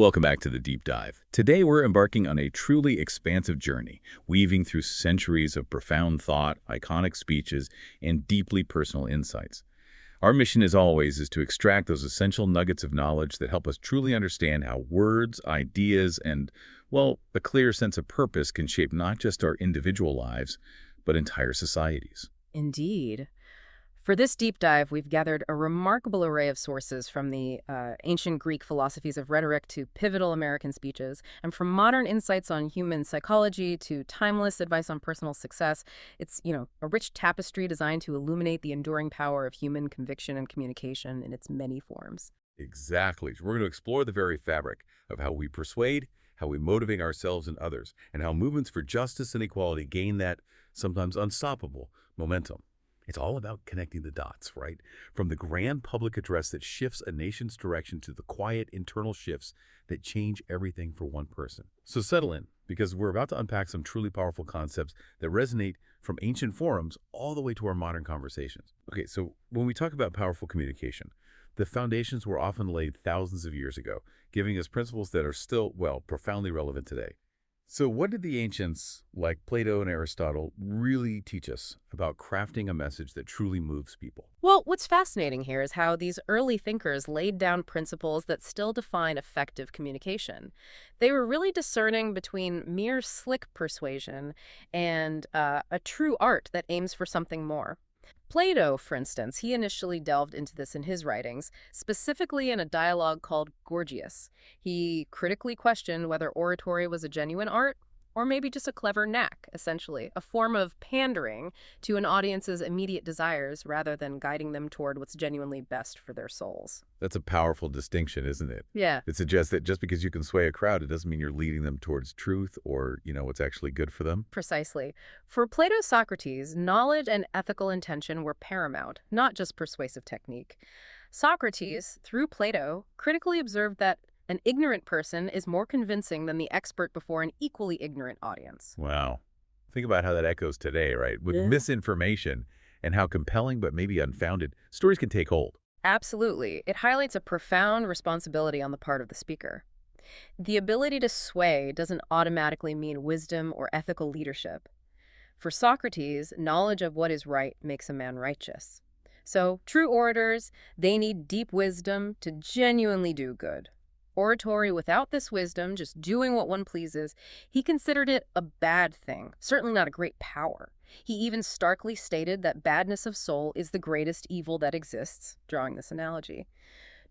Welcome back to the Deep Dive. Today we're embarking on a truly expansive journey, weaving through centuries of profound thought, iconic speeches, and deeply personal insights. Our mission, as always, is to extract those essential nuggets of knowledge that help us truly understand how words, ideas, and, well, a clear sense of purpose can shape not just our individual lives, but entire societies. Indeed. For this deep dive, we've gathered a remarkable array of sources from the ancient Greek philosophies of rhetoric to pivotal American speeches, and from modern insights on human psychology to timeless advice on personal success. It's, a rich tapestry designed to illuminate the enduring power of human conviction and communication in its many forms. Exactly. We're going to explore the very fabric of how we persuade, how we motivate ourselves and others, and how movements for justice and equality gain that sometimes unstoppable momentum. It's all about connecting the dots, right? From the grand public address that shifts a nation's direction to the quiet internal shifts that change everything for one person. So settle in, because we're about to unpack some truly powerful concepts that resonate from ancient forums all the way to our modern conversations. Okay, so when we talk about powerful communication, the foundations were often laid thousands of years ago, giving us principles that are still, well, profoundly relevant today. So what did the ancients, like Plato and Aristotle, really teach us about crafting a message that truly moves people? Well, what's fascinating here is how these early thinkers laid down principles that still define effective communication. They were really discerning between mere slick persuasion and a true art that aims for something more. Plato, for instance, he initially delved into this in his writings, specifically in a dialogue called Gorgias. He critically questioned whether oratory was a genuine art or maybe just a clever knack, essentially, a form of pandering to an audience's immediate desires rather than guiding them toward what's genuinely best for their souls. That's a powerful distinction, isn't it? Yeah. It suggests that just because you can sway a crowd, it doesn't mean you're leading them towards truth or, what's actually good for them. Precisely. For Plato's Socrates, knowledge and ethical intention were paramount, not just persuasive technique. Socrates, through Plato, critically observed that an ignorant person is more convincing than the expert before an equally ignorant audience. Wow. Think about how that echoes today, right? With misinformation and how compelling but maybe unfounded stories can take hold. Absolutely. It highlights a profound responsibility on the part of the speaker. The ability to sway doesn't automatically mean wisdom or ethical leadership. For Socrates, knowledge of what is right makes a man righteous. So, true orators, they need deep wisdom to genuinely do good. Oratory without this wisdom, just doing what one pleases, he considered it a bad thing, certainly not a great power. He even starkly stated that badness of soul is the greatest evil that exists, drawing this analogy.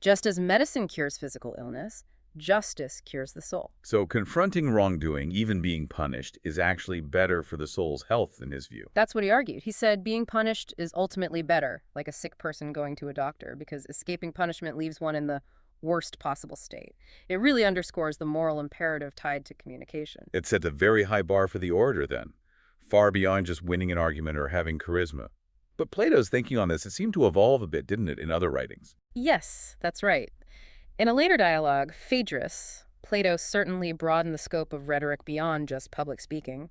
Just as medicine cures physical illness, justice cures the soul. So confronting wrongdoing, even being punished, is actually better for the soul's health in his view. That's what he argued. He said being punished is ultimately better, like a sick person going to a doctor, because escaping punishment leaves one in the worst possible state. It really underscores the moral imperative tied to communication. It sets a very high bar for the orator then, far beyond just winning an argument or having charisma. But Plato's thinking on this, it seemed to evolve a bit, didn't it, in other writings? Yes, that's right. In a later dialogue, Phaedrus, Plato certainly broadened the scope of rhetoric beyond just public speaking.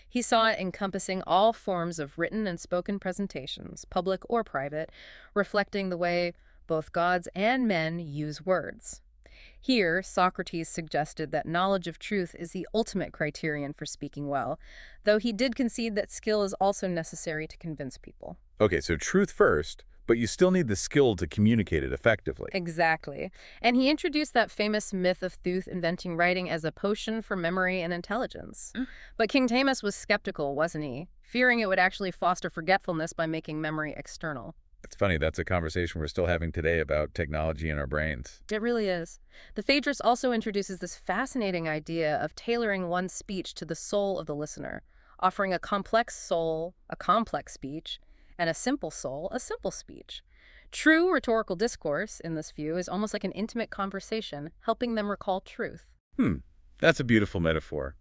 He saw it encompassing all forms of written and spoken presentations, public or private, reflecting the way both gods and men use words. Here, Socrates suggested that knowledge of truth is the ultimate criterion for speaking well, though he did concede that skill is also necessary to convince people. Okay, so truth first, but you still need the skill to communicate it effectively. Exactly. And he introduced that famous myth of Thoth inventing writing as a potion for memory and intelligence. But King Tamus was skeptical, wasn't he? Fearing it would actually foster forgetfulness by making memory external. It's funny, that's a conversation we're still having today about technology in our brains. It really is. The Phaedrus also introduces this fascinating idea of tailoring one's speech to the soul of the listener, offering a complex soul a complex speech, and a simple soul a simple speech. True rhetorical discourse, in this view, is almost like an intimate conversation, helping them recall truth. That's a beautiful metaphor.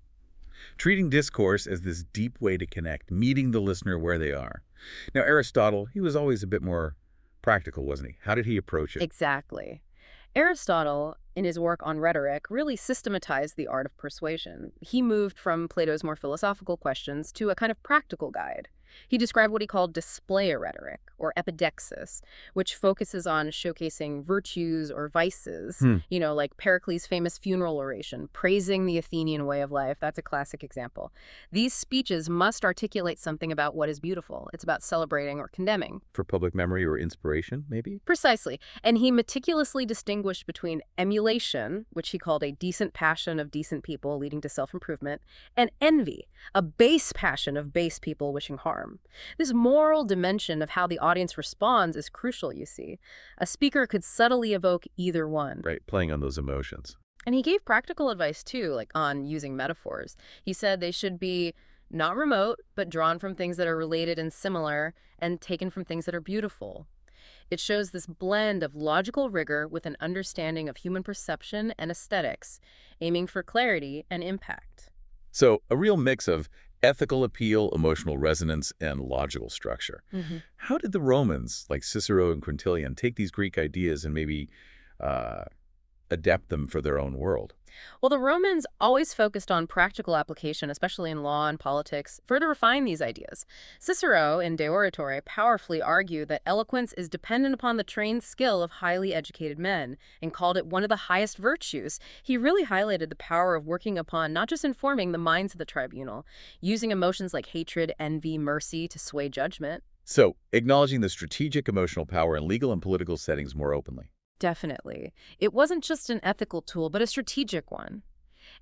Treating discourse as this deep way to connect, meeting the listener where they are. Now, Aristotle, he was always a bit more practical, wasn't he? How did he approach it? Exactly. Aristotle, in his work on rhetoric, really systematized the art of persuasion. He moved from Plato's more philosophical questions to a kind of practical guide. He described what he called display rhetoric, or epidexis, which focuses on showcasing virtues or vices, Hmm. like Pericles' famous funeral oration, praising the Athenian way of life. That's a classic example. These speeches must articulate something about what is beautiful. It's about celebrating or condemning. For public memory or inspiration, maybe? Precisely. And he meticulously distinguished between emulation, which he called a decent passion of decent people leading to self-improvement, and envy, a base passion of base people wishing harm. This moral dimension of how the audience responds is crucial, you see. A speaker could subtly evoke either one. Right, playing on those emotions. And he gave practical advice, too, like on using metaphors. He said they should be not remote, but drawn from things that are related and similar, and taken from things that are beautiful. It shows this blend of logical rigor with an understanding of human perception and aesthetics, aiming for clarity and impact. So, a real mix of ethical appeal, emotional resonance, and logical structure. How did the Romans, like Cicero and Quintilian, take these Greek ideas and maybe uh, adapt them for their own world? Well, the Romans always focused on practical application, especially in law and politics, for to refine these ideas. Cicero, in De Oratore, powerfully argued that eloquence is dependent upon the trained skill of highly educated men and called it one of the highest virtues. He really highlighted the power of working upon not just informing the minds of the tribunal, using emotions like hatred, envy, mercy to sway judgment. So, acknowledging the strategic emotional power in legal and political settings more openly. Definitely. It wasn't just an ethical tool, but a strategic one.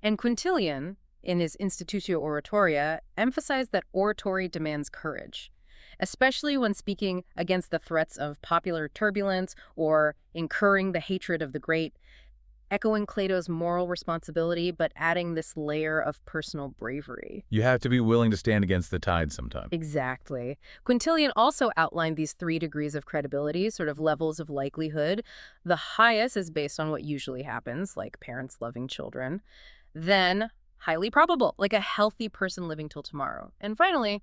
And Quintilian, in his Institutio Oratoria, emphasized that oratory demands courage, especially when speaking against the threats of popular turbulence or incurring the hatred of the great, echoing Plato's moral responsibility, but adding this layer of personal bravery. You have to be willing to stand against the tide sometimes. Exactly. Quintilian also outlined these 3 degrees of credibility, sort of levels of likelihood. The highest is based on what usually happens, like parents loving children. Then, highly probable, like a healthy person living till tomorrow. And finally,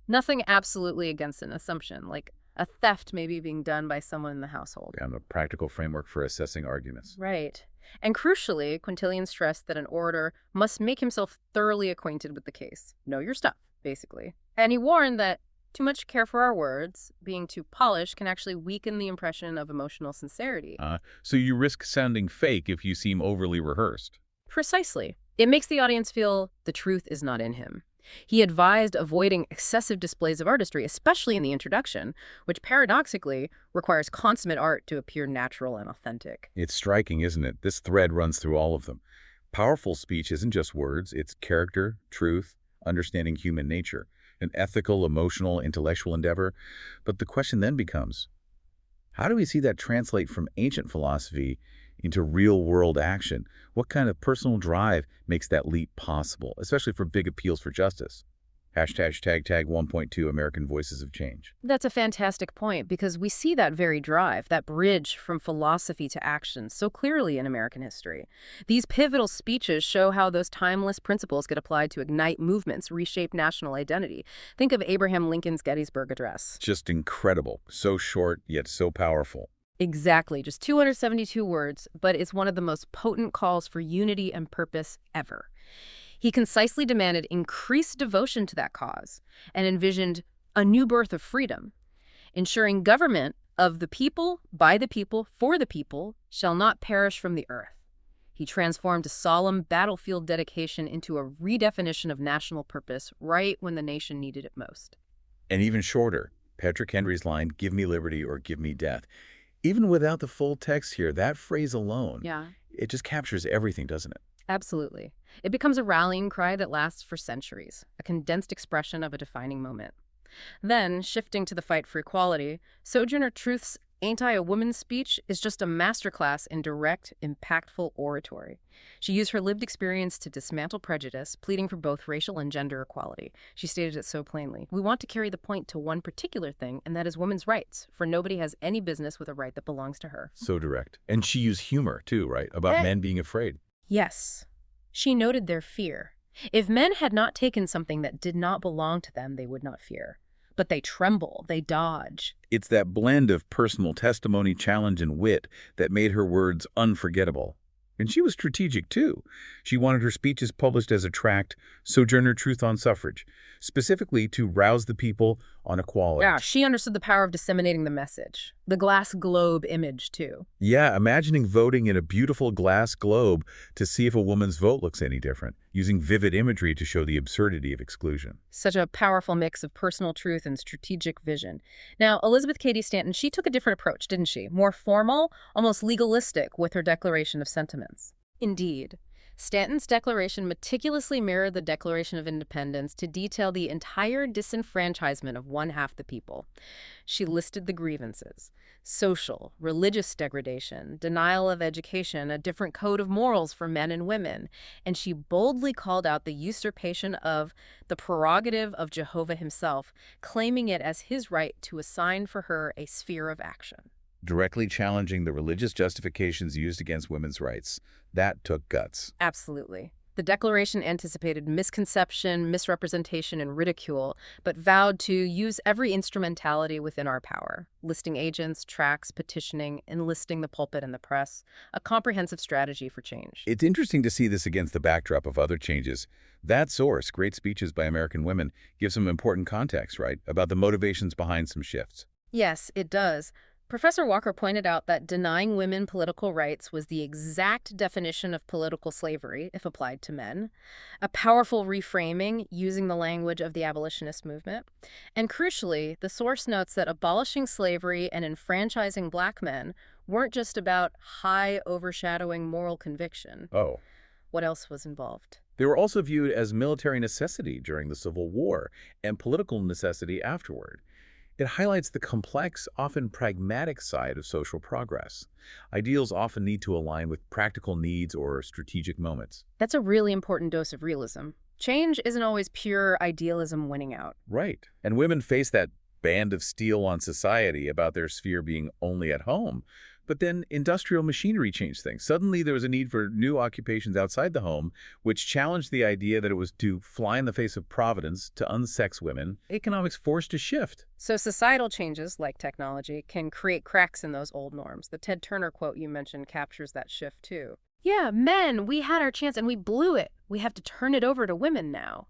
nothing absolutely against an assumption, like a theft maybe being done by someone in the household. And a practical framework for assessing arguments. Right. And crucially, Quintilian stressed that an orator must make himself thoroughly acquainted with the case. Know your stuff, basically. And he warned that too much care for our words, being too polished, can actually weaken the impression of emotional sincerity. So you risk sounding fake if you seem overly rehearsed. Precisely. It makes the audience feel the truth is not in him. He advised avoiding excessive displays of artistry, especially in the introduction, which paradoxically requires consummate art to appear natural and authentic. It's striking, isn't it? This thread runs through all of them. Powerful speech isn't just words, it's character, truth, understanding human nature, an ethical, emotional, intellectual endeavor. But the question then becomes, how do we see that translate from ancient philosophy into real-world action? What kind of personal drive makes that leap possible, especially for big appeals for justice? #tag 1.2 American Voices of Change. That's a fantastic point, because we see that very drive, that bridge from philosophy to action, so clearly in American history. These pivotal speeches show how those timeless principles get applied to ignite movements, reshape national identity. Think of Abraham Lincoln's Gettysburg Address. Just incredible. So short, yet so powerful. Exactly, just 272 words, but it's one of the most potent calls for unity and purpose ever. He concisely demanded increased devotion to that cause and envisioned a new birth of freedom, ensuring government of the people, by the people, for the people, shall not perish from the earth. He transformed a solemn battlefield dedication into a redefinition of national purpose right when the nation needed it most. And even shorter, Patrick Henry's line, "Give me liberty or give me death." Even without the full text here, that phrase alone, it just captures everything, doesn't it? Absolutely. It becomes a rallying cry that lasts for centuries, a condensed expression of a defining moment. Then, shifting to the fight for equality, Sojourner Truth's Ain't I a Woman speech is just a masterclass in direct, impactful oratory. She used her lived experience to dismantle prejudice, pleading for both racial and gender equality. She stated it so plainly. We want to carry the point to one particular thing, and that is women's rights, for nobody has any business with a right that belongs to her. So direct. And she used humor, too, right? About men being afraid. Yes. She noted their fear. If men had not taken something that did not belong to them, they would not fear. But they tremble, they dodge. It's that blend of personal testimony, challenge, and wit that made her words unforgettable. And she was strategic, too. She wanted her speeches published as a tract, Sojourner Truth on Suffrage, specifically to rouse the people on equality. Yeah, she understood the power of disseminating the message. The glass globe image, too. Yeah, imagining voting in a beautiful glass globe to see if a woman's vote looks any different, using vivid imagery to show the absurdity of exclusion. Such a powerful mix of personal truth and strategic vision. Now, Elizabeth Cady Stanton, she took a different approach, didn't she? More formal, almost legalistic with her declaration of sentiments. Indeed. Stanton's declaration meticulously mirrored the Declaration of Independence to detail the entire disenfranchisement of one half the people. She listed the grievances: social, religious degradation, denial of education, a different code of morals for men and women, and she boldly called out the usurpation of the prerogative of Jehovah himself, claiming it as his right to assign for her a sphere of action. Directly challenging the religious justifications used against women's rights. That took guts. Absolutely. The Declaration anticipated misconception, misrepresentation, and ridicule, but vowed to use every instrumentality within our power: listing agents, tracts, petitioning, enlisting the pulpit and the press, a comprehensive strategy for change. It's interesting to see this against the backdrop of other changes. That source, Great Speeches by American Women, gives some important context, right, about the motivations behind some shifts. Yes, it does. Professor Walker pointed out that denying women political rights was the exact definition of political slavery, if applied to men, a powerful reframing using the language of the abolitionist movement. And crucially, the source notes that abolishing slavery and enfranchising black men weren't just about high overshadowing moral conviction. Oh. What else was involved? They were also viewed as military necessity during the Civil War and political necessity afterward. It highlights the complex, often pragmatic side of social progress. Ideals often need to align with practical needs or strategic moments. That's a really important dose of realism. Change isn't always pure idealism winning out. Right. And women face that band of steel on society about their sphere being only at home. But then industrial machinery changed things. Suddenly there was a need for new occupations outside the home, which challenged the idea that it was to fly in the face of providence to unsex women. Economics forced a shift. So societal changes, like technology, can create cracks in those old norms. The Ted Turner quote you mentioned captures that shift, too. Yeah, men, we had our chance and we blew it. We have to turn it over to women now.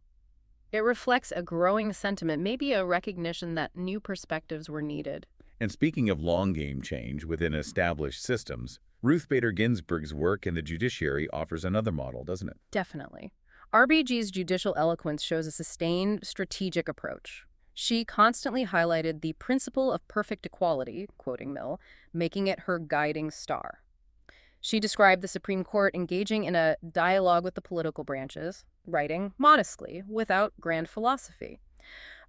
It reflects a growing sentiment, maybe a recognition that new perspectives were needed. And speaking of long-game change within established systems, Ruth Bader Ginsburg's work in the judiciary offers another model, doesn't it? Definitely. RBG's judicial eloquence shows a sustained, strategic approach. She constantly highlighted the principle of perfect equality, quoting Mill, making it her guiding star. She described the Supreme Court engaging in a dialogue with the political branches, writing modestly, without grand philosophy.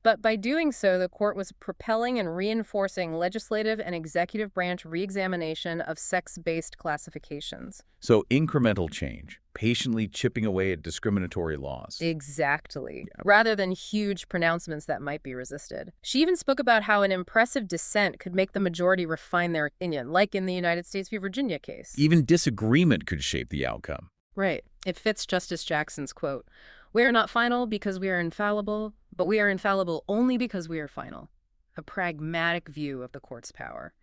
But by doing so, the court was propelling and reinforcing legislative and executive branch reexamination of sex-based classifications. So incremental change, patiently chipping away at discriminatory laws. Exactly. Yeah. Rather than huge pronouncements that might be resisted. She even spoke about how an impressive dissent could make the majority refine their opinion, like in the United States v. Virginia case. Even disagreement could shape the outcome. Right. It fits Justice Jackson's quote: "We are not final because we are infallible, but we are infallible only because we are final." A pragmatic view of the court's power.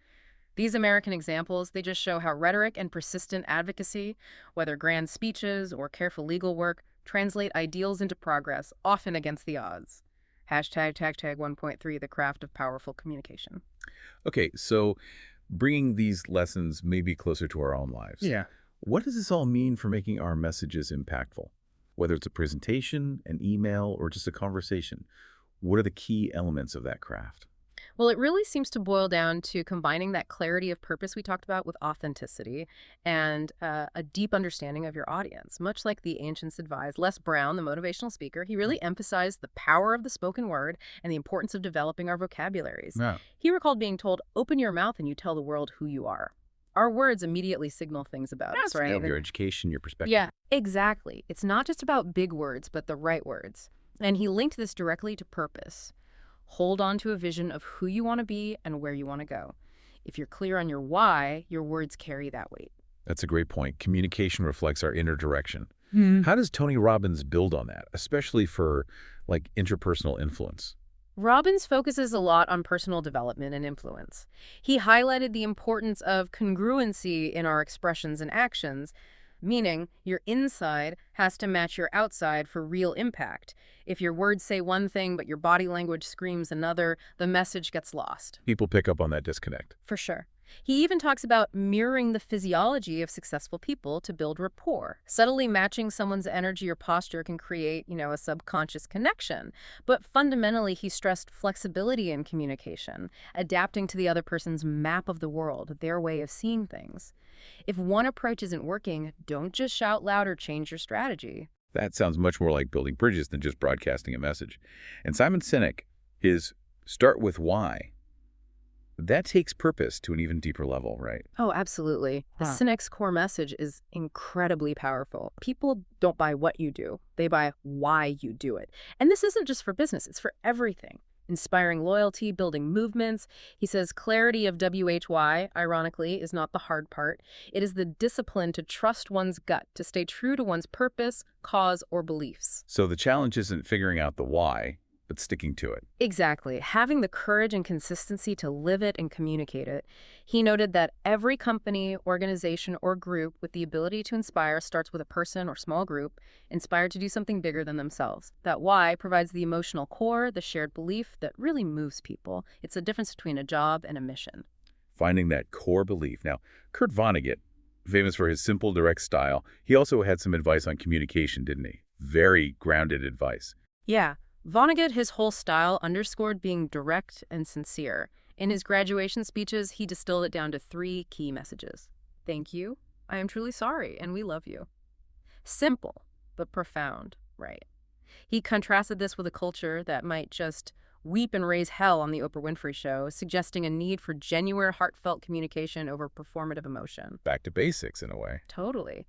These American examples, they just show how rhetoric and persistent advocacy, whether grand speeches or careful legal work, translate ideals into progress, often against the odds. Hashtag 1.3, the craft of powerful communication. Okay, so bringing these lessons maybe closer to our own lives. Yeah. What does this all mean for making our messages impactful? Whether it's a presentation, an email, or just a conversation, what are the key elements of that craft? Well, it really seems to boil down to combining that clarity of purpose we talked about with authenticity and a deep understanding of your audience. Much like the ancients advised, Les Brown, the motivational speaker, he really emphasized the power of the spoken word and the importance of developing our vocabularies. Yeah. He recalled being told, "Open your mouth and you tell the world who you are." Our words immediately signal things about us, right? Your education, your perspective. Yeah, exactly. It's not just about big words, but the right words. And he linked this directly to purpose. Hold on to a vision of who you want to be and where you want to go. If you're clear on your why, your words carry that weight. That's a great point. Communication reflects our inner direction. Hmm. How does Tony Robbins build on that, especially for like interpersonal influence? Robbins focuses a lot on personal development and influence. He highlighted the importance of congruency in our expressions and actions, meaning your inside has to match your outside for real impact. If your words say one thing but your body language screams another, the message gets lost. People pick up on that disconnect. For sure. He even talks about mirroring the physiology of successful people to build rapport. Subtly matching someone's energy or posture can create, a subconscious connection. But fundamentally, he stressed flexibility in communication, adapting to the other person's map of the world, their way of seeing things. If one approach isn't working, don't just shout loud or change your strategy. That sounds much more like building bridges than just broadcasting a message. And Simon Sinek, his start with why, that takes purpose to an even deeper level, right? Oh, absolutely. The Sinek's core message is incredibly powerful. People don't buy what you do. They buy why you do it. And this isn't just for business. It's for everything. Inspiring loyalty, building movements. He says clarity of WHY, ironically, is not the hard part. It is the discipline to trust one's gut, to stay true to one's purpose, cause, or beliefs. So the challenge isn't figuring out the why, but sticking to it. Exactly. Having the courage and consistency to live it and communicate it. He noted that every company, organization, or group with the ability to inspire starts with a person or small group inspired to do something bigger than themselves. That why provides the emotional core, the shared belief that really moves people. It's the difference between a job and a mission. Finding that core belief. Now, Kurt Vonnegut, famous for his simple, direct style, he also had some advice on communication, didn't he? Very grounded advice. Yeah. Vonnegut, his whole style underscored being direct and sincere. In his graduation speeches, he distilled it down to 3 key messages. Thank you, I am truly sorry, and we love you. Simple, but profound, right? He contrasted this with a culture that might just weep and raise hell on the Oprah Winfrey Show, suggesting a need for genuine, heartfelt communication over performative emotion. Back to basics, in a way. Totally.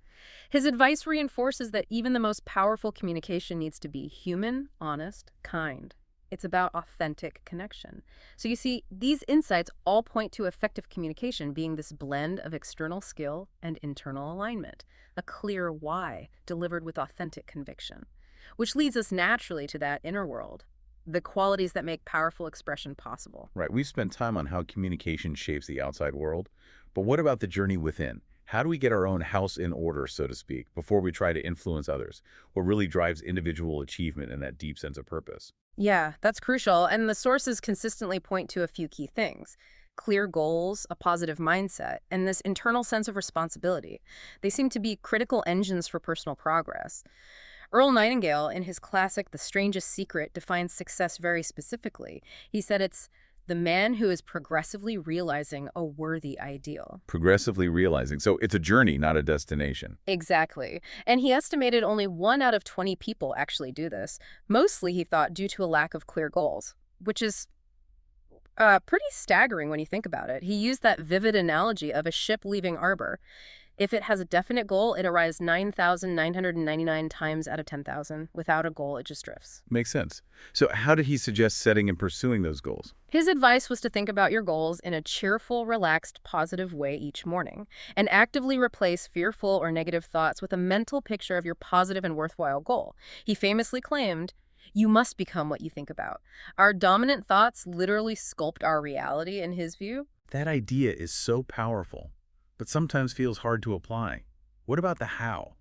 His advice reinforces that even the most powerful communication needs to be human, honest, kind. It's about authentic connection. So you see, these insights all point to effective communication being this blend of external skill and internal alignment, a clear why delivered with authentic conviction, which leads us naturally to that inner world, the qualities that make powerful expression possible. Right. We've spent time on how communication shapes the outside world, but what about the journey within? How do we get our own house in order, so to speak, before we try to influence others? What really drives individual achievement and that deep sense of purpose? Yeah, that's crucial, and the sources consistently point to a few key things. Clear goals, a positive mindset, and this internal sense of responsibility. They seem to be critical engines for personal progress. Earl Nightingale, in his classic The Strangest Secret, defines success very specifically. He said it's the man who is progressively realizing a worthy ideal. Progressively realizing. So it's a journey, not a destination. Exactly. And he estimated only 1 out of 20 people actually do this. Mostly, he thought, due to a lack of clear goals, which is pretty staggering when you think about it. He used that vivid analogy of a ship leaving harbor. If it has a definite goal, it arrives 9,999 times out of 10,000. Without a goal, it just drifts. Makes sense. So how did he suggest setting and pursuing those goals? His advice was to think about your goals in a cheerful, relaxed, positive way each morning, and actively replace fearful or negative thoughts with a mental picture of your positive and worthwhile goal. He famously claimed, "You must become what you think about." Our dominant thoughts literally sculpt our reality, in his view. That idea is so powerful, but sometimes feels hard to apply. What about the how?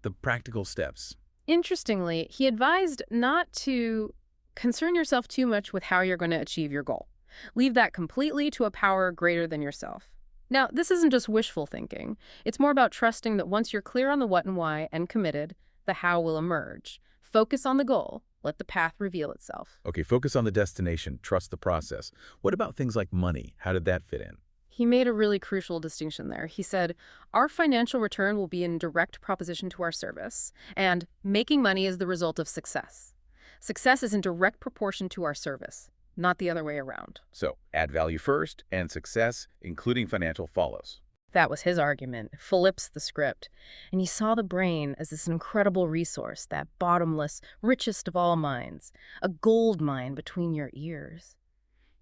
The practical steps? Interestingly, he advised not to concern yourself too much with how you're going to achieve your goal. Leave that completely to a power greater than yourself. Now, this isn't just wishful thinking. It's more about trusting that once you're clear on the what and why and committed, the how will emerge. Focus on the goal. Let the path reveal itself. Okay, focus on the destination. Trust the process. What about things like money? How did that fit in? He made a really crucial distinction there. He said, our financial return will be in direct proposition to our service, and making money is the result of success. Success is in direct proportion to our service, not the other way around. So, add value first, and success, including financial, follows. That was his argument. Flips the script. And he saw the brain as this incredible resource, that bottomless, richest of all minds, a gold mine between your ears.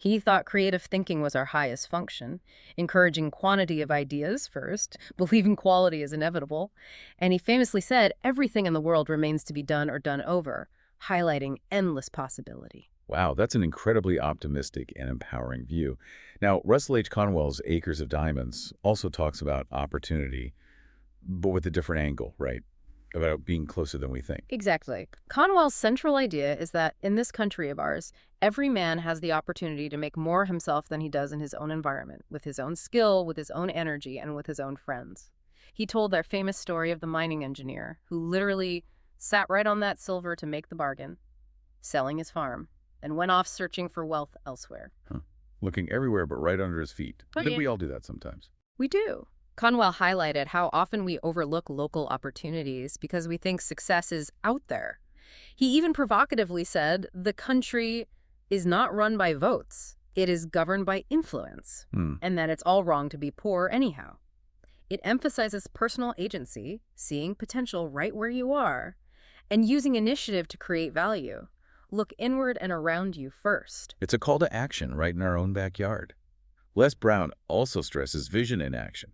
He thought creative thinking was our highest function, encouraging quantity of ideas first, believing quality is inevitable. And he famously said, everything in the world remains to be done or done over, highlighting endless possibility. Wow, that's an incredibly optimistic and empowering view. Now, Russell H. Conwell's Acres of Diamonds also talks about opportunity, but with a different angle, right? About being closer than we think. Exactly. Conwell's central idea is that in this country of ours, every man has the opportunity to make more himself than he does in his own environment, with his own skill, with his own energy, and with his own friends. He told their famous story of the mining engineer who literally sat right on that silver to make the bargain, selling his farm, and went off searching for wealth elsewhere. Huh. Looking everywhere but right under his feet. I think we all do that sometimes. We do. Conwell highlighted how often we overlook local opportunities because we think success is out there. He even provocatively said the country is not run by votes. It is governed by influence, and that it's all wrong to be poor anyhow. It emphasizes personal agency, seeing potential right where you are, and using initiative to create value. Look inward and around you first. It's a call to action right in our own backyard. Les Brown also stresses vision in action,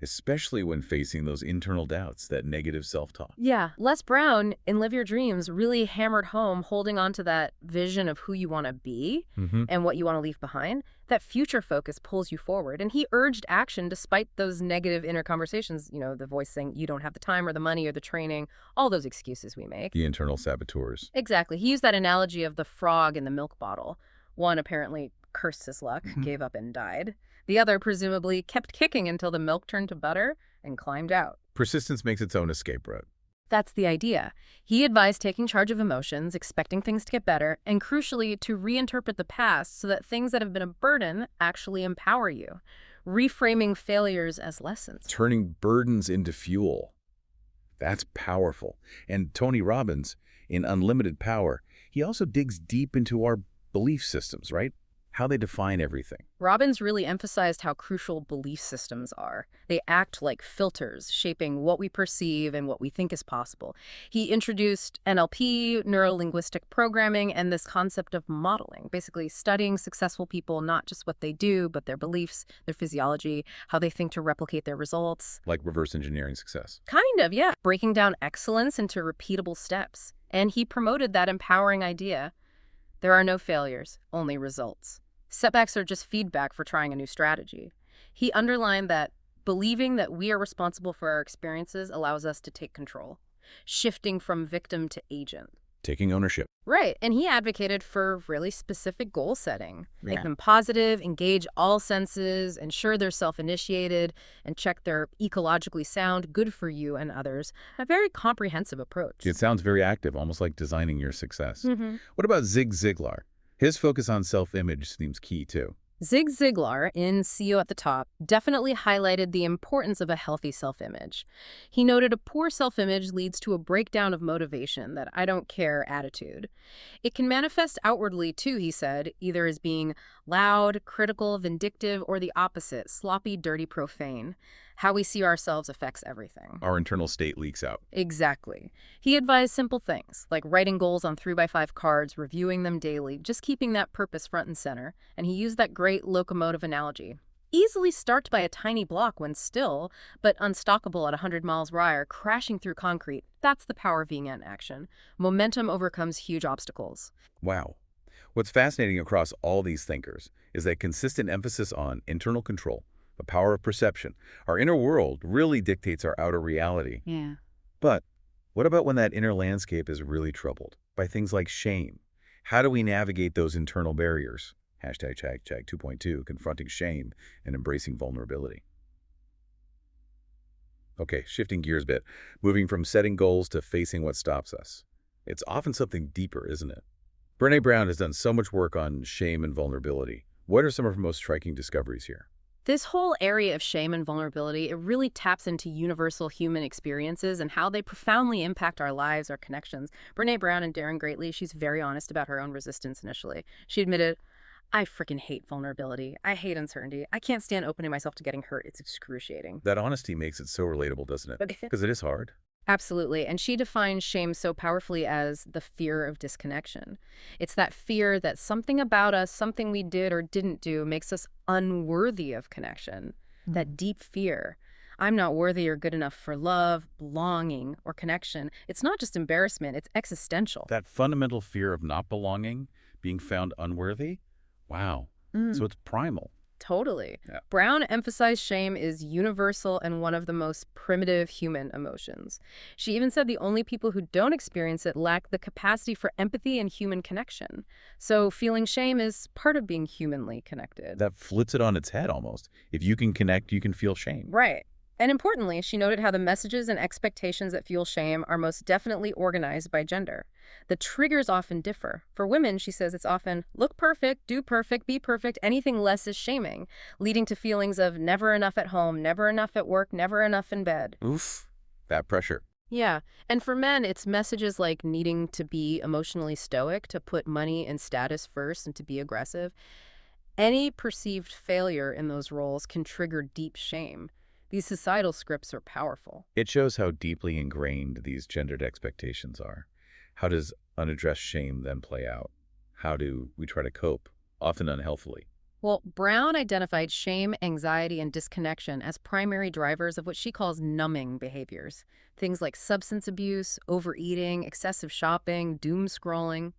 especially when facing those internal doubts, that negative self-talk. Yeah, Les Brown in Live Your Dreams really hammered home holding on to that vision of who you want to be and what you want to leave behind. That future focus pulls you forward. And he urged action despite those negative inner conversations, you know, the voice saying you don't have the time or the money or the training, all those excuses we make. The internal saboteurs. Exactly. He used that analogy of the frog in the milk bottle. One apparently cursed his luck, gave up and died. The other presumably kept kicking until the milk turned to butter and climbed out. Persistence makes its own escape route. That's the idea. He advised taking charge of emotions, expecting things to get better, and crucially, to reinterpret the past so that things that have been a burden actually empower you. Reframing failures as lessons. Turning burdens into fuel. That's powerful. And Tony Robbins, in Unlimited Power, he also digs deep into our belief systems, right? How they define everything. Robbins really emphasized how crucial belief systems are. They act like filters, shaping what we perceive and what we think is possible. He introduced NLP, neuro-linguistic programming, and this concept of modeling, basically studying successful people, not just what they do, but their beliefs, their physiology, how they think to replicate their results. Like reverse engineering success. Kind of, yeah. Breaking down excellence into repeatable steps. And he promoted that empowering idea. There are no failures, only results. Setbacks are just feedback for trying a new strategy. He underlined that believing that we are responsible for our experiences allows us to take control, shifting from victim to agent. Taking ownership. Right, and he advocated for really specific goal setting. Make them positive, engage all senses, ensure they're self-initiated, and check they're ecologically sound, good for you and others. A very comprehensive approach. It sounds very active, almost like designing your success. What about Zig Ziglar? His focus on self-image seems key, too. Zig Ziglar, in CEO at the Top, definitely highlighted the importance of a healthy self-image. He noted a poor self-image leads to a breakdown of motivation, that I don't care attitude. It can manifest outwardly, too, he said, either as being loud, critical, vindictive, or the opposite, sloppy, dirty, profane. How we see ourselves affects everything. Our internal state leaks out. Exactly. He advised simple things, like writing goals on 3x5 cards, reviewing them daily, just keeping that purpose front and center. And he used that great locomotive analogy. Easily start by a tiny block when still, but unstoppable at 100 miles per hour, crashing through concrete. That's the power of being in action. Momentum overcomes huge obstacles. Wow. What's fascinating across all these thinkers is that consistent emphasis on internal control, the power of perception. Our inner world really dictates our outer reality. Yeah. But what about when that inner landscape is really troubled by things like shame? How do we navigate those internal barriers? Hashtag 2.2, confronting shame and embracing vulnerability. Okay, shifting gears a bit, moving from setting goals to facing what stops us. It's often something deeper, isn't it? Brené Brown has done so much work on shame and vulnerability. What are some of her most striking discoveries here? This whole area of shame and vulnerability, it really taps into universal human experiences and how they profoundly impact our lives, our connections. Brené Brown and Daring Greatly, she's very honest about her own resistance initially. She admitted, I freaking hate vulnerability. I hate uncertainty. I can't stand opening myself to getting hurt. It's excruciating. That honesty makes it so relatable, doesn't it? Because it is hard. Absolutely. And she defines shame so powerfully as the fear of disconnection. It's that fear that something about us, something we did or didn't do, makes us unworthy of connection. That deep fear. I'm not worthy or good enough for love, belonging, or connection. It's not just embarrassment, it's existential. That fundamental fear of not belonging, being found unworthy? Wow. So it's primal. Totally. Yeah. Brown emphasized shame is universal and one of the most primitive human emotions. She even said the only people who don't experience it lack the capacity for empathy and human connection. So feeling shame is part of being humanly connected. That flips it on its head almost. If you can connect, you can feel shame. Right. And importantly, she noted how the messages and expectations that fuel shame are most definitely organized by gender. The triggers often differ. For women, she says it's often look perfect, do perfect, be perfect, anything less is shaming, leading to feelings of never enough at home, never enough at work, never enough in bed. Oof, that pressure. Yeah. And for men, it's messages like needing to be emotionally stoic, to put money and status first, and to be aggressive. Any perceived failure in those roles can trigger deep shame. These societal scripts are powerful. It shows how deeply ingrained these gendered expectations are. How does unaddressed shame then play out? How do we try to cope, often unhealthily? Well, Brown identified shame, anxiety, and disconnection as primary drivers of what she calls numbing behaviors. Things like substance abuse, overeating, excessive shopping, doom scrolling.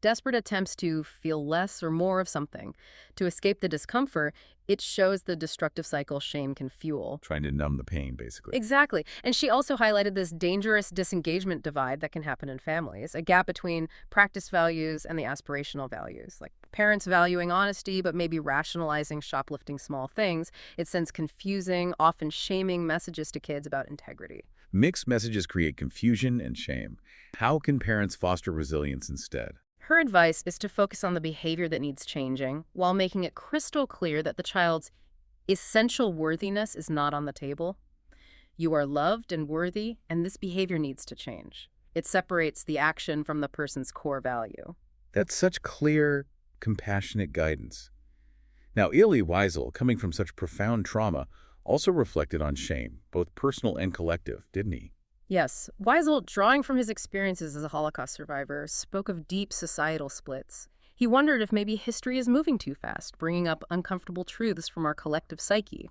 Desperate attempts to feel less or more of something. To escape the discomfort, it shows the destructive cycle shame can fuel. Trying to numb the pain, basically. Exactly. And she also highlighted this dangerous disengagement divide that can happen in families, a gap between practice values and the aspirational values. Like parents valuing honesty, but maybe rationalizing shoplifting small things. It sends confusing, often shaming messages to kids about integrity. Mixed messages create confusion and shame. How can parents foster resilience instead? Her advice is to focus on the behavior that needs changing while making it crystal clear that the child's essential worthiness is not on the table. You are loved and worthy, and this behavior needs to change. It separates the action from the person's core value. That's such clear, compassionate guidance. Now, Elie Wiesel, coming from such profound trauma, also reflected on shame, both personal and collective, didn't he? Yes, Wiesel, drawing from his experiences as a Holocaust survivor, spoke of deep societal splits. He wondered if maybe history is moving too fast, bringing up uncomfortable truths from our collective psyche.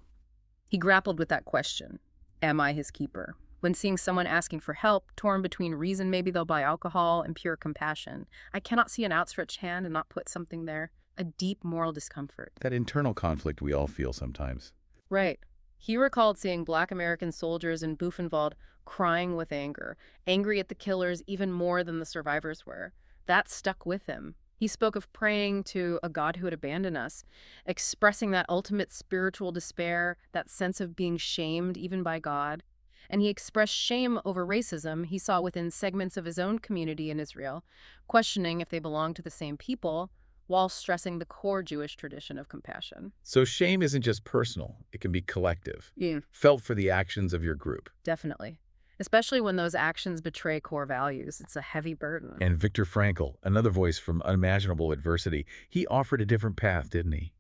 He grappled with that question, am I his keeper? When seeing someone asking for help, torn between reason maybe they'll buy alcohol and pure compassion. I cannot see an outstretched hand and not put something there. A deep moral discomfort. That internal conflict we all feel sometimes. Right. He recalled seeing Black American soldiers in Buchenwald crying with anger, angry at the killers even more than the survivors were. That stuck with him. He spoke of praying to a God who had abandoned us, expressing that ultimate spiritual despair, that sense of being shamed even by God. And he expressed shame over racism he saw within segments of his own community in Israel, questioning if they belonged to the same people, while stressing the core Jewish tradition of compassion. So shame isn't just personal, it can be collective, Yeah. felt for the actions of your group. Definitely. Especially when those actions betray core values. It's a heavy burden. And Viktor Frankl, another voice from unimaginable adversity, he offered a different path, didn't he?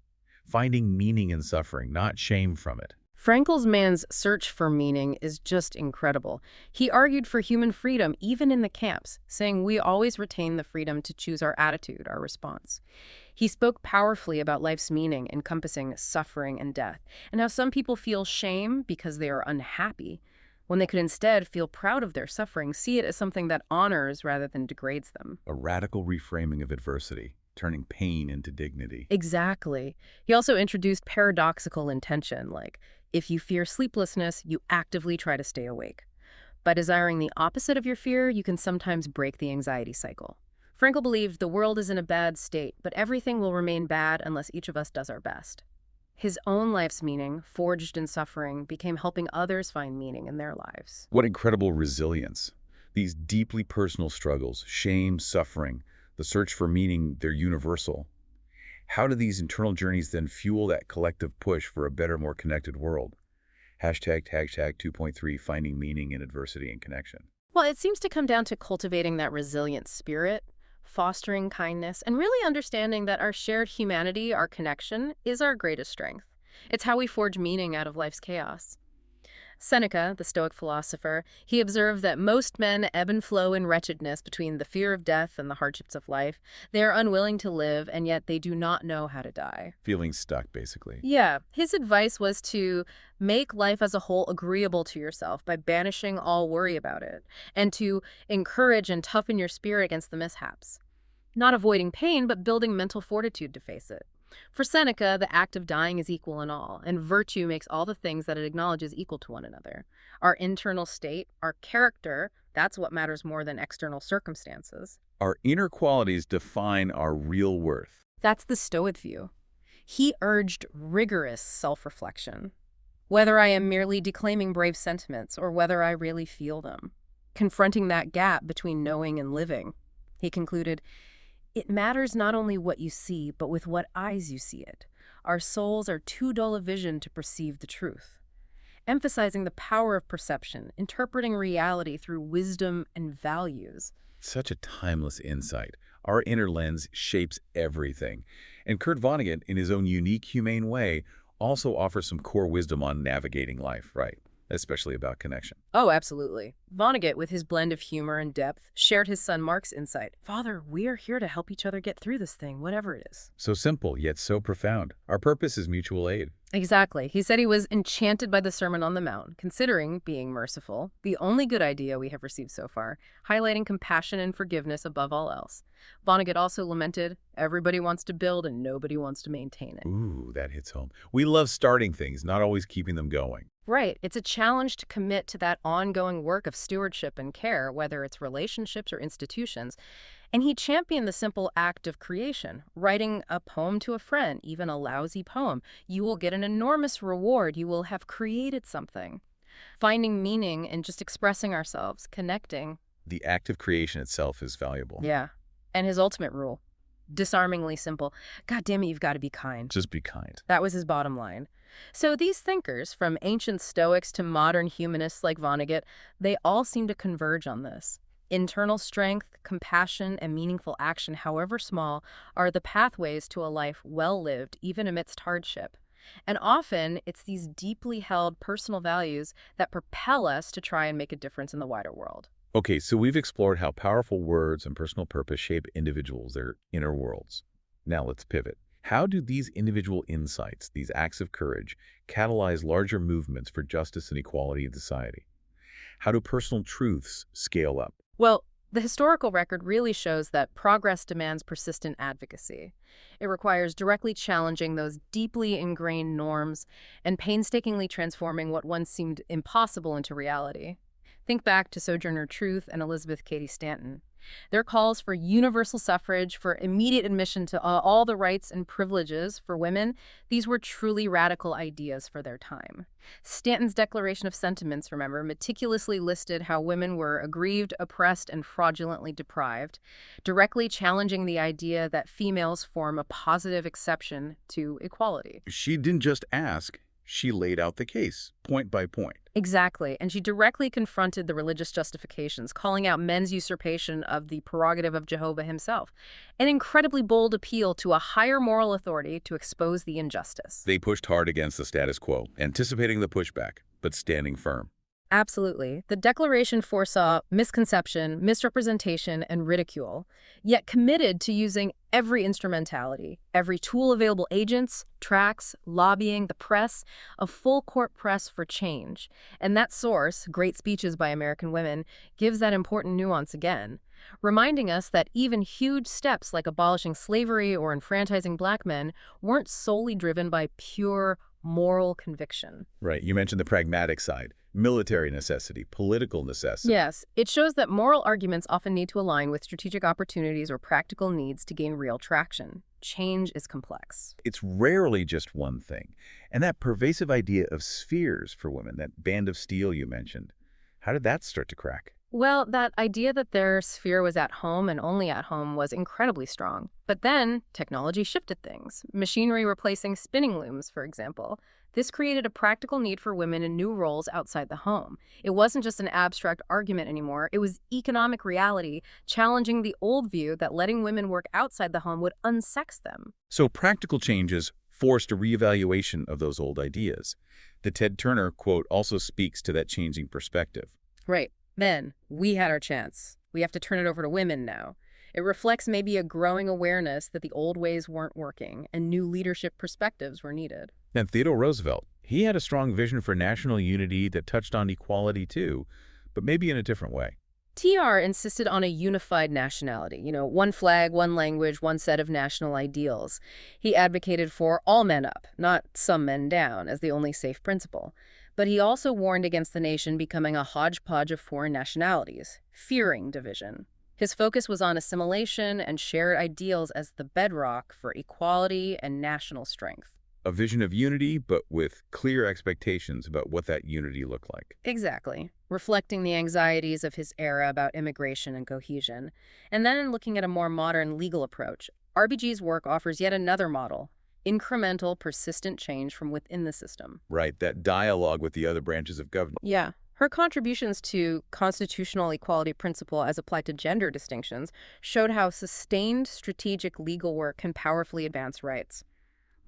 Finding meaning in suffering, not shame from it. Frankl's man's search for meaning is just incredible. He argued for human freedom even in the camps, saying we always retain the freedom to choose our attitude, our response. He spoke powerfully about life's meaning encompassing suffering and death, and how some people feel shame because they are unhappy, when they could instead feel proud of their suffering, see it as something that honors rather than degrades them. A radical reframing of adversity, turning pain into dignity. Exactly. He also introduced paradoxical intention, like, if you fear sleeplessness, you actively try to stay awake. By desiring the opposite of your fear, you can sometimes break the anxiety cycle. Frankl believed the world is in a bad state, but everything will remain bad unless each of us does our best. His own life's meaning, forged in suffering, became helping others find meaning in their lives. What incredible resilience. These deeply personal struggles, shame, suffering, the search for meaning, they're universal. How do these internal journeys then fuel that collective push for a better, more connected world? Hashtag 2.3, finding meaning in adversity and connection. Well, it seems to come down to cultivating that resilient spirit, fostering kindness, and really understanding that our shared humanity, our connection, is our greatest strength. It's how we forge meaning out of life's chaos. Seneca, the Stoic philosopher, he observed that most men ebb and flow in wretchedness between the fear of death and the hardships of life. They are unwilling to live, and yet they do not know how to die. Feeling stuck, basically. Yeah, his advice was to make life as a whole agreeable to yourself by banishing all worry about it, and to encourage and toughen your spirit against the mishaps. Not avoiding pain, but building mental fortitude to face it. For Seneca, the act of dying is equal in all, and virtue makes all the things that it acknowledges equal to one another. Our internal state, our character, that's what matters more than external circumstances. Our inner qualities define our real worth. That's the Stoic view. He urged rigorous self-reflection. Whether I am merely declaiming brave sentiments or whether I really feel them. Confronting that gap between knowing and living. He concluded, "It matters not only what you see, but with what eyes you see it. Our souls are too dull of vision to perceive the truth." Emphasizing the power of perception, interpreting reality through wisdom and values. Such a timeless insight. Our inner lens shapes everything. And Kurt Vonnegut, in his own unique, humane way, also offers some core wisdom on navigating life, right? Especially about connection. Oh, absolutely. Vonnegut, with his blend of humor and depth, shared his son Mark's insight. "Father, we are here to help each other get through this thing, whatever it is." So simple, yet so profound. Our purpose is mutual aid. Exactly. He said he was enchanted by the Sermon on the Mount, considering being merciful, the only good idea we have received so far, highlighting compassion and forgiveness above all else. Vonnegut also lamented, "Everybody wants to build and nobody wants to maintain it." Ooh, that hits home. We love starting things, not always keeping them going. Right. It's a challenge to commit to that ongoing work of stewardship and care, whether it's relationships or institutions. And he championed the simple act of creation, writing a poem to a friend, even a lousy poem. You will get an enormous reward. You will have created something. Finding meaning in just expressing ourselves, connecting. The act of creation itself is valuable. Yeah. And his ultimate rule, disarmingly simple. God damn it, you've got to be kind. Just be kind. That was his bottom line. So these thinkers, from ancient Stoics to modern humanists like Vonnegut, they all seem to converge on this. Internal strength, compassion, and meaningful action, however small, are the pathways to a life well lived, even amidst hardship. And often, it's these deeply held personal values that propel us to try and make a difference in the wider world. Okay, so we've explored how powerful words and personal purpose shape individuals, their inner worlds. Now let's pivot. How do these individual insights, these acts of courage, catalyze larger movements for justice and equality in society? How do personal truths scale up? Well, the historical record really shows that progress demands persistent advocacy. It requires directly challenging those deeply ingrained norms and painstakingly transforming what once seemed impossible into reality. Think back to Sojourner Truth and Elizabeth Cady Stanton. Their calls for universal suffrage, for immediate admission to all the rights and privileges for women, these were truly radical ideas for their time. Stanton's Declaration of Sentiments, remember, meticulously listed how women were aggrieved, oppressed, and fraudulently deprived, directly challenging the idea that females form a positive exception to equality. She didn't just ask, she laid out the case, point by point. Exactly, and she directly confronted the religious justifications, calling out men's usurpation of the prerogative of Jehovah himself. An incredibly bold appeal to a higher moral authority to expose the injustice. They pushed hard against the status quo, anticipating the pushback, but standing firm. Absolutely. The Declaration foresaw misconception, misrepresentation, and ridicule, yet committed to using every instrumentality, every tool available: agents, tracts, lobbying, the press, a full court press for change. And that source, Great Speeches by American Women, gives that important nuance again, reminding us that even huge steps like abolishing slavery or enfranchising black men weren't solely driven by pure moral conviction. Right. You mentioned the pragmatic side, military necessity, political necessity. Yes, it shows that moral arguments often need to align with strategic opportunities or practical needs to gain real traction. Change is complex. It's rarely just one thing. And that pervasive idea of spheres for women, that band of steel you mentioned, how did that start to crack? Well, that idea that their sphere was at home and only at home was incredibly strong. But then technology shifted things. Machinery replacing spinning looms, for example. This created a practical need for women in new roles outside the home. It wasn't just an abstract argument anymore. It was economic reality, challenging the old view that letting women work outside the home would unsex them. So practical changes forced a reevaluation of those old ideas. The Ted Turner quote also speaks to that changing perspective. Right. Men, we had our chance. We have to turn it over to women now. It reflects maybe a growing awareness that the old ways weren't working and new leadership perspectives were needed. And Theodore Roosevelt, he had a strong vision for national unity that touched on equality too, but maybe in a different way. TR insisted on a unified nationality, one flag, one language, one set of national ideals. He advocated for all men up, not some men down, as the only safe principle. But he also warned against the nation becoming a hodgepodge of foreign nationalities, fearing division. His focus was on assimilation and shared ideals as the bedrock for equality and national strength. A vision of unity, but with clear expectations about what that unity looked like. Exactly, reflecting the anxieties of his era about immigration and cohesion. And then looking at a more modern legal approach, RBG's work offers yet another model, incremental, persistent change from within the system. Right, that dialogue with the other branches of government. Yeah. Her contributions to constitutional equality principle as applied to gender distinctions showed how sustained strategic legal work can powerfully advance rights.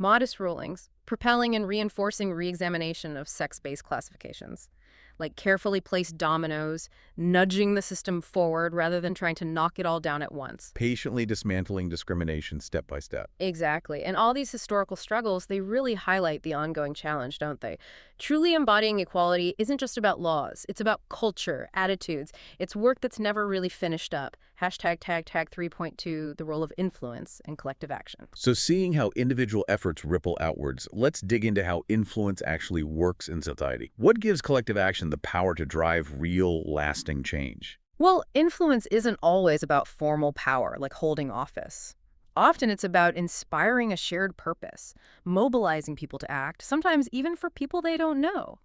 Modest rulings, propelling and reinforcing re-examination of sex-based classifications, like carefully placed dominoes, nudging the system forward rather than trying to knock it all down at once. Patiently dismantling discrimination step by step. Exactly. And all these historical struggles, they really highlight the ongoing challenge, don't they? Truly embodying equality isn't just about laws. It's about culture, attitudes. It's work that's never really finished up. Hashtag tag 3.2, the role of influence and collective action. So seeing how individual efforts ripple outwards, let's dig into how influence actually works in society. What gives collective action the power to drive real, lasting change? Well, influence isn't always about formal power, like holding office. Often it's about inspiring a shared purpose, mobilizing people to act, sometimes even for people they don't know.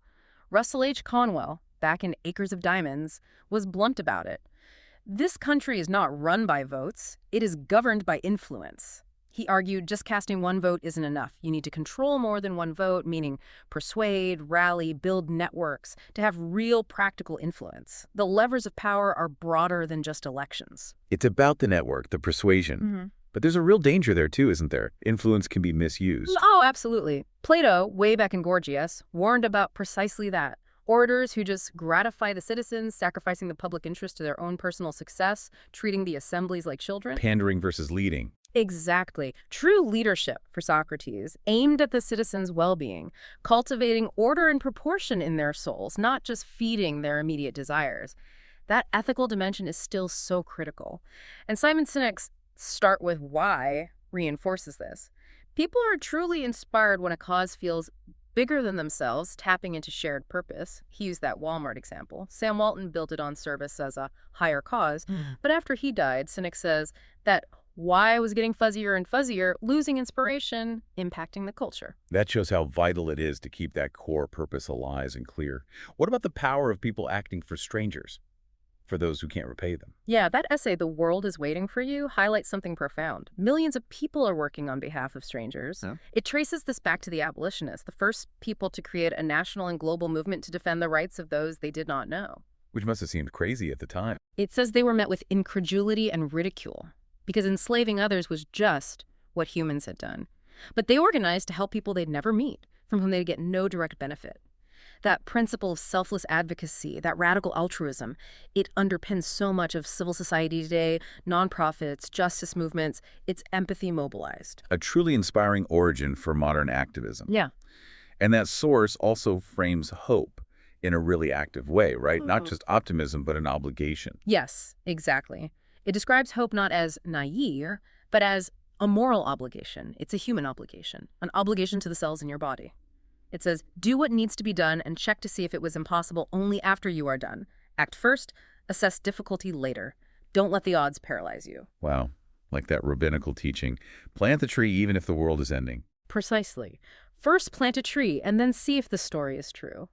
Russell H. Conwell, back in Acres of Diamonds, was blunt about it. This country is not run by votes, it is governed by influence. He argued just casting one vote isn't enough. You need to control more than one vote, meaning persuade, rally, build networks to have real practical influence. The levers of power are broader than just elections. It's about the network, the persuasion. But there's a real danger there too, isn't there? Influence can be misused. Oh, absolutely. Plato, way back in Gorgias, warned about precisely that. Orators who just gratify the citizens, sacrificing the public interest to their own personal success, treating the assemblies like children. Pandering versus leading. Exactly. True leadership, for Socrates, aimed at the citizens' well-being, cultivating order and proportion in their souls, not just feeding their immediate desires. That ethical dimension is still so critical. And Simon Sinek's "Start with Why" reinforces this. People are truly inspired when a cause feels bigger than themselves, tapping into shared purpose. He used that Walmart example. Sam Walton built it on service as a higher cause, but after he died, Sinek says that why was getting fuzzier and fuzzier, losing inspiration, impacting the culture. That shows how vital it is to keep that core purpose alive and clear. What about the power of people acting for strangers, for those who can't repay them? Yeah, that essay, "The World is Waiting for You," highlights something profound. Millions of people are working on behalf of strangers. Yeah. It traces this back to the abolitionists, the first people to create a national and global movement to defend the rights of those they did not know. Which must have seemed crazy at the time. It says they were met with incredulity and ridicule, because enslaving others was just what humans had done. But they organized to help people they'd never meet, from whom they'd get no direct benefit. That principle of selfless advocacy, that radical altruism, it underpins so much of civil society today, nonprofits, justice movements. It's empathy mobilized. A truly inspiring origin for modern activism. Yeah. And that source also frames hope in a really active way, right? Not just optimism, but an obligation. Yes, exactly. It describes hope not as naive, but as a moral obligation. It's a human obligation, an obligation to the cells in your body. It says, do what needs to be done and check to see if it was impossible only after you are done. Act first, assess difficulty later. Don't let the odds paralyze you. Wow, like that rabbinical teaching. Plant the tree even if the world is ending. Precisely. First plant a tree and then see if the story is true.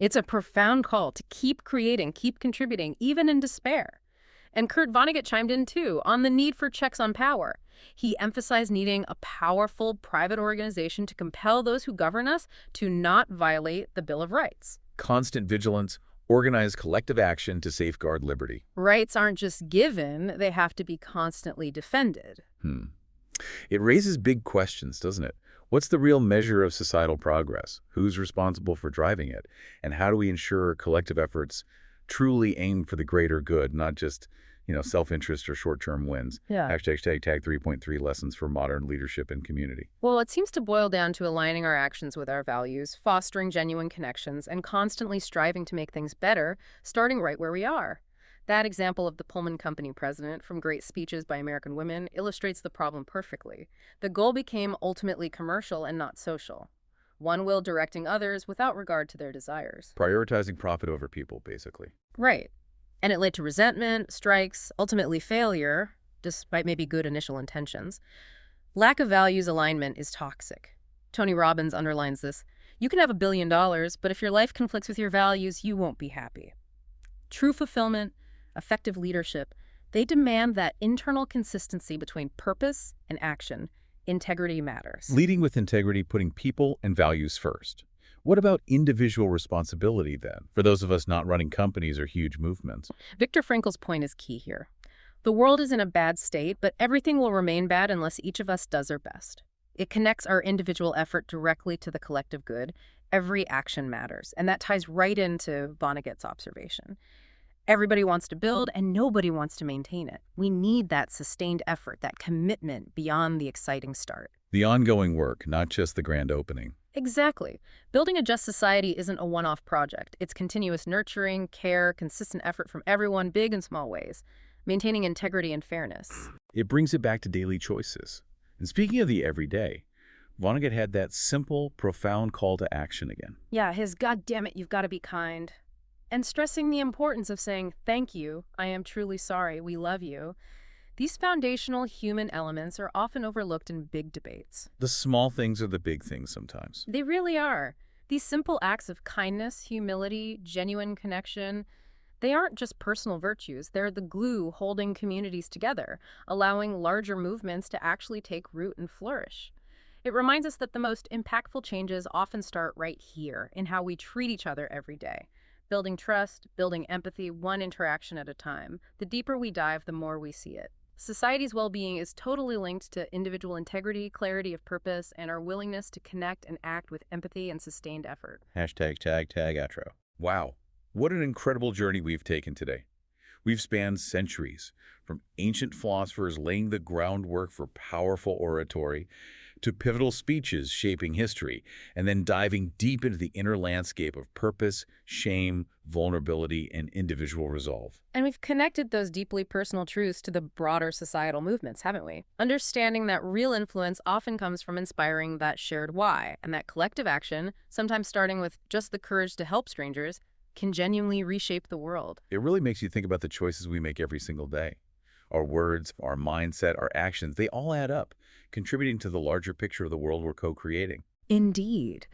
It's a profound call to keep creating, keep contributing, even in despair. And Kurt Vonnegut chimed in, too, on the need for checks on power. He emphasized needing a powerful private organization to compel those who govern us to not violate the Bill of Rights. Constant vigilance, organized collective action to safeguard liberty. Rights aren't just given, they have to be constantly defended. It raises big questions, doesn't it? What's the real measure of societal progress? Who's responsible for driving it? And how do we ensure collective efforts truly aim for the greater good, not just self-interest or short-term wins? Yeah. Hashtag tag 3.3 lessons for modern leadership and community. Well, it seems to boil down to aligning our actions with our values, fostering genuine connections, and constantly striving to make things better, starting right where we are. That example of the Pullman Company president from Great Speeches by American Women illustrates the problem perfectly. The goal became ultimately commercial and not social. One will directing others without regard to their desires. Prioritizing profit over people, basically. Right. And it led to resentment, strikes, ultimately failure, despite maybe good initial intentions. Lack of values alignment is toxic. Tony Robbins underlines this. You can have $1 billion, but if your life conflicts with your values, you won't be happy. True fulfillment, effective leadership, they demand that internal consistency between purpose and action. Integrity matters. Leading with integrity, putting people and values first. What about individual responsibility then, for those of us not running companies or huge movements? Viktor Frankl's point is key here. The world is in a bad state, but everything will remain bad unless each of us does our best. It connects our individual effort directly to the collective good. Every action matters, and that ties right into Vonnegut's observation. Everybody wants to build, and nobody wants to maintain it. We need that sustained effort, that commitment beyond the exciting start. The ongoing work, not just the grand opening. Exactly. Building a just society isn't a one-off project. It's continuous nurturing, care, consistent effort from everyone, big and small ways, maintaining integrity and fairness. It brings it back to daily choices. And speaking of the everyday, Vonnegut had that simple, profound call to action again. Yeah, his "God damn it, you've got to be kind." And stressing the importance of saying, "Thank you, I am truly sorry, we love you." These foundational human elements are often overlooked in big debates. The small things are the big things sometimes. They really are. These simple acts of kindness, humility, genuine connection, they aren't just personal virtues. They're the glue holding communities together, allowing larger movements to actually take root and flourish. It reminds us that the most impactful changes often start right here, in how we treat each other every day. Building trust, building empathy, one interaction at a time. The deeper we dive, the more we see it. Society's well-being is totally linked to individual integrity, clarity of purpose, and our willingness to connect and act with empathy and sustained effort. Hashtag tag outro. Wow, what an incredible journey we've taken today. We've spanned centuries, from ancient philosophers laying the groundwork for powerful oratory, to pivotal speeches shaping history, and then diving deep into the inner landscape of purpose, shame, vulnerability, and individual resolve. And we've connected those deeply personal truths to the broader societal movements, haven't we? Understanding that real influence often comes from inspiring that shared why, and that collective action, sometimes starting with just the courage to help strangers, can genuinely reshape the world. It really makes you think about the choices we make every single day. Our words, our mindset, our actions, they all add up, contributing to the larger picture of the world we're co-creating. Indeed.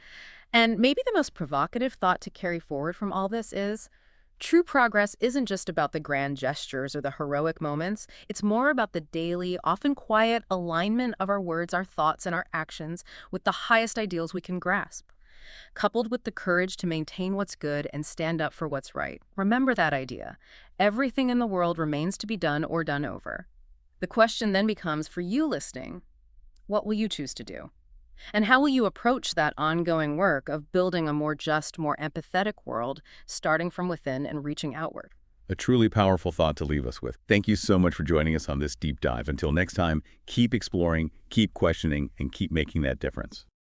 And maybe the most provocative thought to carry forward from all this is, true progress isn't just about the grand gestures or the heroic moments. It's more about the daily, often quiet alignment of our words, our thoughts, and our actions with the highest ideals we can grasp, coupled with the courage to maintain what's good and stand up for what's right. Remember that idea. Everything in the world remains to be done or done over. The question then becomes, for you listening, what will you choose to do? And how will you approach that ongoing work of building a more just, more empathetic world, starting from within and reaching outward? A truly powerful thought to leave us with. Thank you so much for joining us on this deep dive. Until next time, keep exploring, keep questioning, and keep making that difference.